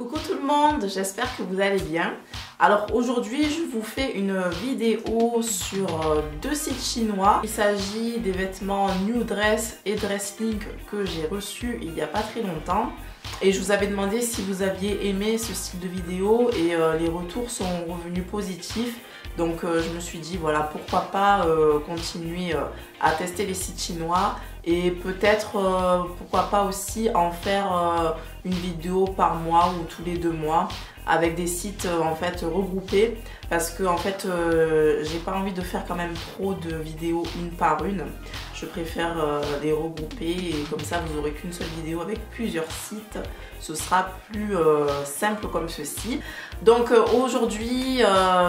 Coucou tout le monde, j'espère que vous allez bien. Alors aujourd'hui je vous fais une vidéo sur deux sites chinois. Il s'agit des vêtements New Dress et Dresslink que j'ai reçus il n'y a pas très longtemps. Et je vous avais demandé si vous aviez aimé ce style de vidéo et les retours sont revenus positifs. Donc je me suis dit voilà, pourquoi pas continuer à tester les sites chinois et peut-être pourquoi pas aussi en faire une vidéo par mois ou tous les 2 mois avec des sites en fait regroupés, parce que en fait j'ai pas envie de faire quand même trop de vidéos une par une. Je préfère les regrouper et comme ça vous aurez qu'une seule vidéo avec plusieurs sites. Ce sera plus simple comme ceci. Donc aujourd'hui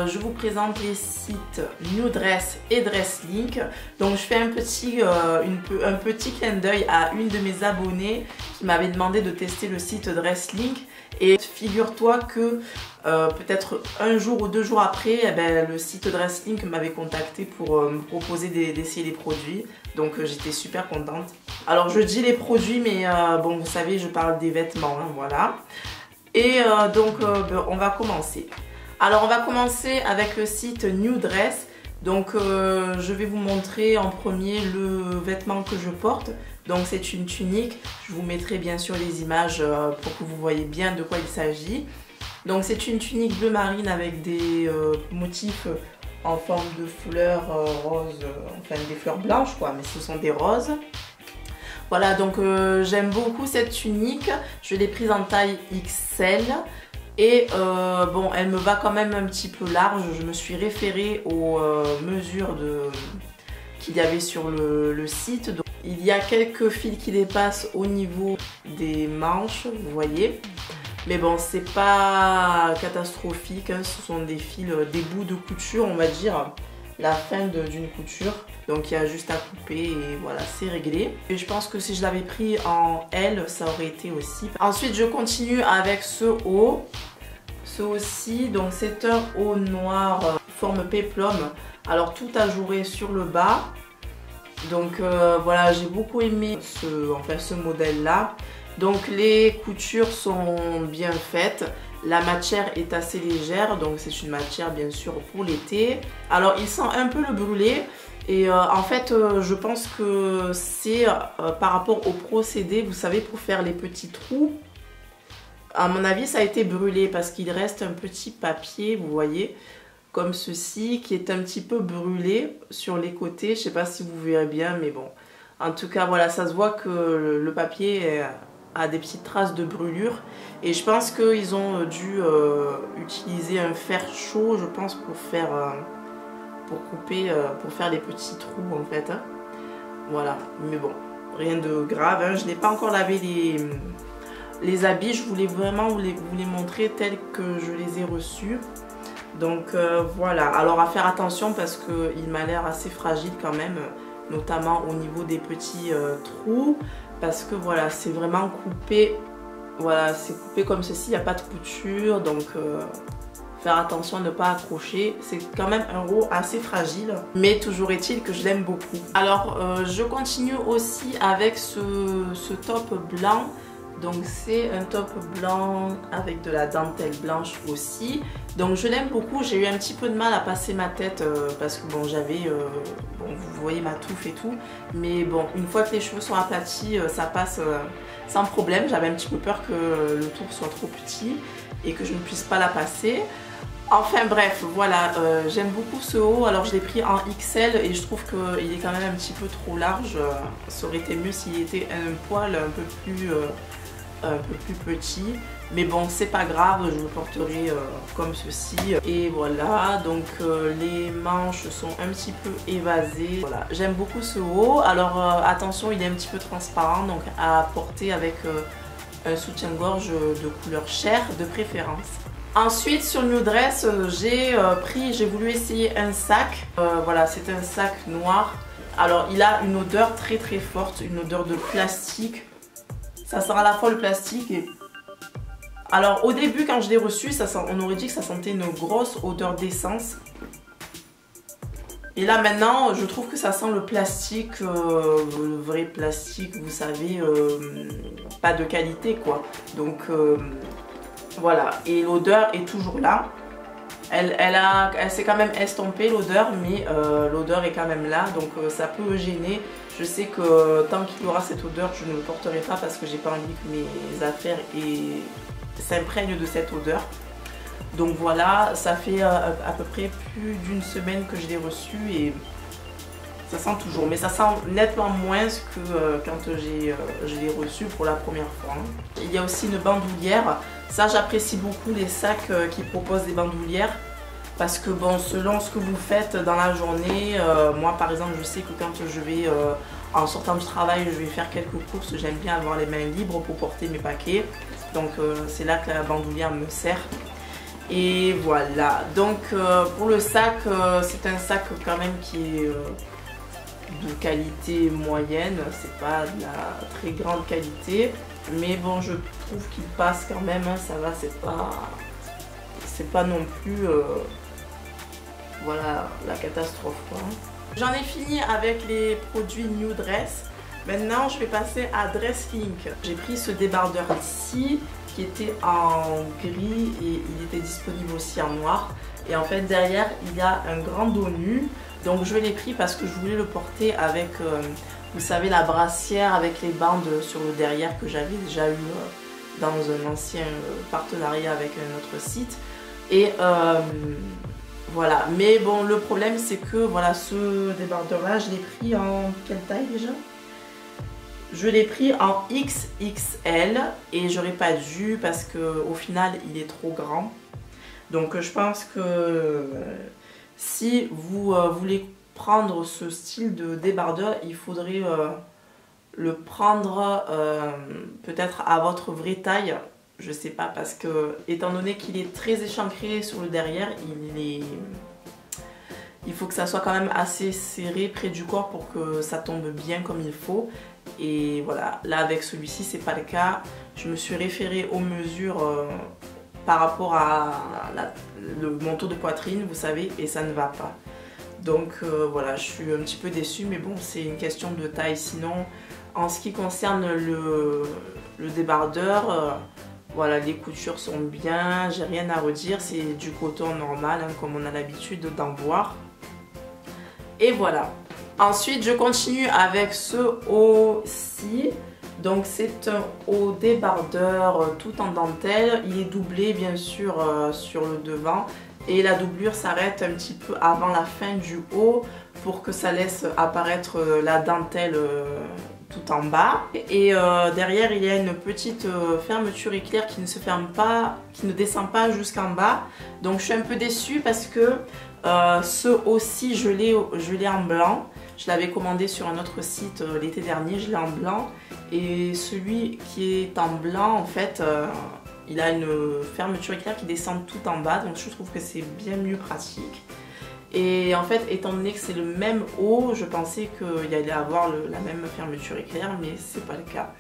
je vous présente les sites New Dress et Dresslink. Donc je fais un petit clin d'œil à une de mes abonnées qui m'avait demandé de tester le site Dresslink. Et figure-toi que peut-être un jour ou 2 jours après, eh ben, le site Dresslink m'avait contacté pour me proposer d'essayer les produits. Donc j'étais super contente. Alors je dis les produits, mais bon, vous savez, je parle des vêtements, hein, voilà. Et donc on va commencer. Alors on va commencer avec le site New Dress. Donc je vais vous montrer en premier le vêtement que je porte. Donc c'est une tunique. Je vous mettrai bien sûr les images pour que vous voyez bien de quoi il s'agit. Donc c'est une tunique bleu marine avec des motifs en forme de fleurs roses, enfin des fleurs blanches quoi, mais ce sont des roses. Voilà, donc j'aime beaucoup cette tunique. Je l'ai prise en taille XL. Et bon, elle me va quand même un petit peu large. Je me suis référée aux mesures qu'il y avait sur le site. Donc, il y a quelques fils qui dépassent au niveau des manches, vous voyez. Mais bon, c'est pas catastrophique, hein. Ce sont des fils, des bouts de couture, on va dire, la fin d'une couture. Donc il y a juste à couper et voilà, c'est réglé. Et je pense que si je l'avais pris en L, ça aurait été aussi. Ensuite, je continue avec ce haut. Ce haut-ci, donc c'est un haut noir forme péplum. Alors tout ajouré sur le bas. Donc voilà, j'ai beaucoup aimé ce modèle-là. Donc les coutures sont bien faites. La matière est assez légère, donc c'est une matière bien sûr pour l'été. Alors il sent un peu le brûlé. Et en fait, je pense que c'est par rapport au procédé, vous savez, pour faire les petits trous. À mon avis, ça a été brûlé parce qu'il reste un petit papier, vous voyez, comme ceci, qui est un petit peu brûlé sur les côtés. Je ne sais pas si vous verrez bien, mais bon. En tout cas, voilà, ça se voit que le papier a des petites traces de brûlure. Et je pense qu'ils ont dû utiliser un fer chaud, je pense, pour couper, pour faire les petits trous, en fait. Hein. Voilà, mais bon, rien de grave. Hein. Je n'ai pas encore lavé les habits, je voulais vraiment vous les montrer tels que je les ai reçus. Donc voilà, alors à faire attention parce qu'il m'a l'air assez fragile quand même, notamment au niveau des petits trous, parce que voilà, c'est vraiment coupé, voilà, c'est coupé comme ceci, il n'y a pas de couture, donc faire attention à ne pas accrocher. C'est quand même un haut assez fragile, mais toujours est-il que je l'aime beaucoup. Alors je continue aussi avec ce top blanc. Donc c'est un top blanc avec de la dentelle blanche aussi. Donc je l'aime beaucoup. J'ai eu un petit peu de mal à passer ma tête parce que bon, j'avais, bon, vous voyez ma touffe et tout. Mais bon, une fois que les cheveux sont aplatis, ça passe sans problème. J'avais un petit peu peur que le tour soit trop petit et que je ne puisse pas la passer. Enfin bref, voilà, j'aime beaucoup ce haut. Alors je l'ai pris en XL et je trouve qu'il est quand même un petit peu trop large. Ça aurait été mieux s'il était un poil un peu plus petit, mais bon, c'est pas grave, je le porterai comme ceci. Et voilà, donc les manches sont un petit peu évasées. Voilà, j'aime beaucoup ce haut. Alors attention, il est un petit peu transparent, donc à porter avec un soutien-gorge de couleur chair de préférence. Ensuite sur New Dress, j'ai voulu essayer un sac. Voilà, c'est un sac noir. Alors il a une odeur très très forte, une odeur de plastique. Ça sent à la fois le plastique et... Alors au début quand je l'ai reçu, on aurait dit que ça sentait une grosse odeur d'essence. Et là maintenant, je trouve que ça sent le plastique, le vrai plastique, vous savez, pas de qualité quoi. Donc Voilà, et l'odeur est toujours là. Elle s'est quand même estompée l'odeur, mais l'odeur est quand même là, donc ça peut gêner. Je sais que tant qu'il y aura cette odeur, je ne le porterai pas parce que j'ai pas envie que mes affaires s'imprègnent de cette odeur. Donc voilà, ça fait à peu près plus d'une semaine que je l'ai reçu et ça sent toujours. Mais ça sent nettement moins que quand je l'ai reçu pour la première fois. Il y a aussi une bandoulière. Ça, j'apprécie beaucoup les sacs qui proposent des bandoulières. Parce que bon, selon ce que vous faites dans la journée, moi par exemple, je sais que quand je vais, en sortant du travail, je vais faire quelques courses, j'aime bien avoir les mains libres pour porter mes paquets. Donc c'est là que la bandoulière me sert. Et voilà, donc pour le sac, c'est un sac quand même qui est de qualité moyenne, c'est pas de la très grande qualité. Mais bon, je trouve qu'il passe quand même, hein, ça va, c'est pas non plus... voilà la catastrophe quoi. J'en ai fini avec les produits New Dress. Maintenant je vais passer à Dresslink. J'ai pris ce débardeur ici qui était en gris et il était disponible aussi en noir. Et en fait derrière il y a un grand dos nu. Donc je l'ai pris parce que je voulais le porter avec, vous savez, la brassière avec les bandes sur le derrière que j'avais déjà eu dans un ancien partenariat avec un autre site. Et voilà, mais bon, le problème c'est que voilà, ce débardeur là, je l'ai pris en quelle taille déjà? Je l'ai pris en XXL et j'aurais pas dû parce que au final il est trop grand. Donc je pense que si vous voulez prendre ce style de débardeur, il faudrait le prendre peut-être à votre vraie taille. Je sais pas, parce que étant donné qu'il est très échancré sur le derrière, il faut que ça soit quand même assez serré près du corps pour que ça tombe bien comme il faut. Et voilà, là avec celui-ci c'est pas le cas. Je me suis référée aux mesures par rapport à le manteau de poitrine, vous savez, et ça ne va pas. Donc voilà, je suis un petit peu déçue, mais bon, c'est une question de taille. Sinon, en ce qui concerne le débardeur, voilà, les coutures sont bien, j'ai rien à redire, c'est du coton normal, hein, comme on a l'habitude d'en voir. Et voilà. Ensuite, je continue avec ce haut-ci. Donc c'est un haut débardeur tout en dentelle. Il est doublé bien sûr sur le devant. Et la doublure s'arrête un petit peu avant la fin du haut pour que ça laisse apparaître la dentelle tout en bas. Et derrière il y a une petite fermeture éclair qui ne se ferme pas, qui ne descend pas jusqu'en bas. Donc je suis un peu déçue parce que ce haut-ci je l'ai en blanc. Je l'avais commandé sur un autre site l'été dernier, je l'ai en blanc. Et celui qui est en blanc, en fait, il a une fermeture éclair qui descend tout en bas. Donc je trouve que c'est bien mieux pratique. Et en fait, étant donné que c'est le même haut, je pensais qu'il allait avoir la même fermeture éclair, mais c'est pas le cas.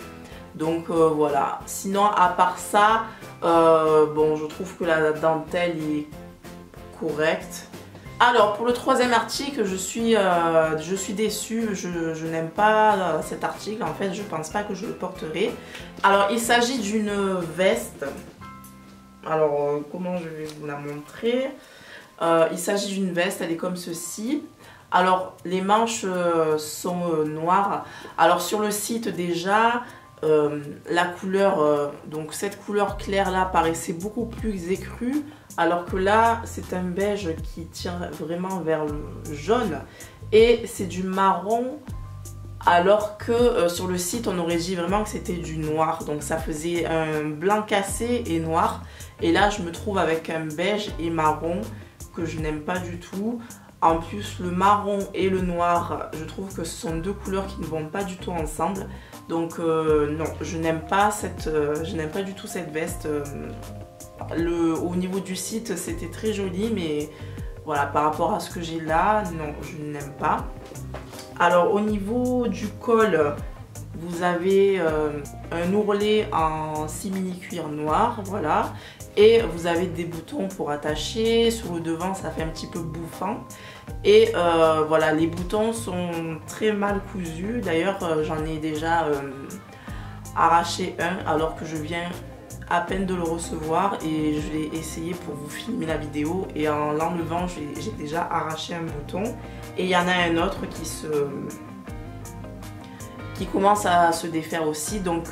Donc voilà. Sinon, à part ça, bon, je trouve que la dentelle est correcte. Alors pour le troisième article, je suis déçue, je n'aime pas cet article, en fait je pense pas que je le porterai. Alors il s'agit d'une veste, alors comment je vais vous la montrer? Il s'agit d'une veste, elle est comme ceci. Alors les manches sont noires, alors sur le site déjà, la couleur, donc cette couleur claire là paraissait beaucoup plus écrue. Alors que là, c'est un beige qui tire vraiment vers le jaune. Et c'est du marron. Alors que sur le site, on aurait dit vraiment que c'était du noir. Donc ça faisait un blanc cassé et noir. Et là, je me trouve avec un beige et marron que je n'aime pas du tout. En plus, le marron et le noir, je trouve que ce sont deux couleurs qui ne vont pas du tout ensemble. Donc non, je n'aime pas du tout cette veste. Au niveau du site c'était très joli, mais voilà, par rapport à ce que j'ai là, non, je n'aime pas. Alors au niveau du col, vous avez un ourlet en simili-cuir noir, voilà. Et vous avez des boutons pour attacher. Sur le devant ça fait un petit peu bouffant. Et voilà, les boutons sont très mal cousus. D'ailleurs j'en ai déjà arraché un alors que je viens à peine de le recevoir et je l'ai essayé pour vous filmer la vidéo et en l'enlevant j'ai déjà arraché un bouton et il y en a un autre qui commence à se défaire aussi, donc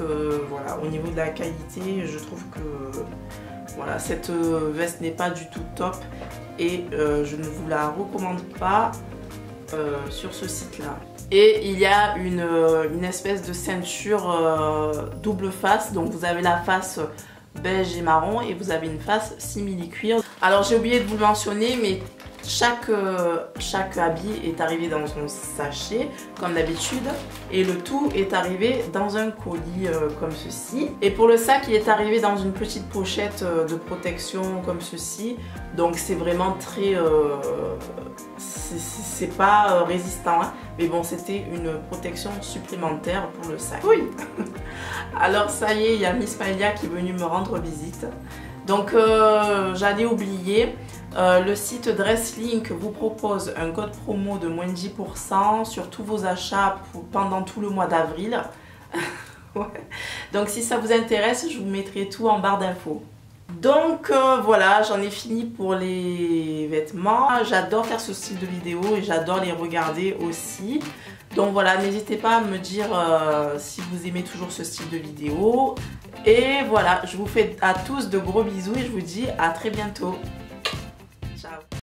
voilà, au niveau de la qualité je trouve que voilà, cette veste n'est pas du tout top et je ne vous la recommande pas sur ce site là. Et il y a une espèce de ceinture double face, donc vous avez la face beige et marron et vous avez une face simili-cuir. Alors j'ai oublié de vous le mentionner, mais chaque habit est arrivé dans son sachet comme d'habitude et le tout est arrivé dans un colis comme ceci. Et pour le sac, il est arrivé dans une petite pochette de protection comme ceci, donc c'est vraiment très c'est pas résistant hein. Mais bon, c'était une protection supplémentaire pour le sac. Oui. Alors ça y est, il y a Miss Maëlia qui est venue me rendre visite, donc j'allais oublier. Le site Dresslink vous propose un code promo de moins de 10% sur tous vos achats pendant tout le mois d'avril. Ouais. Donc si ça vous intéresse, je vous mettrai tout en barre d'infos. Donc voilà, j'en ai fini pour les vêtements. J'adore faire ce style de vidéo et j'adore les regarder aussi. Donc voilà, n'hésitez pas à me dire si vous aimez toujours ce style de vidéo. Et voilà, je vous fais à tous de gros bisous et je vous dis à très bientôt.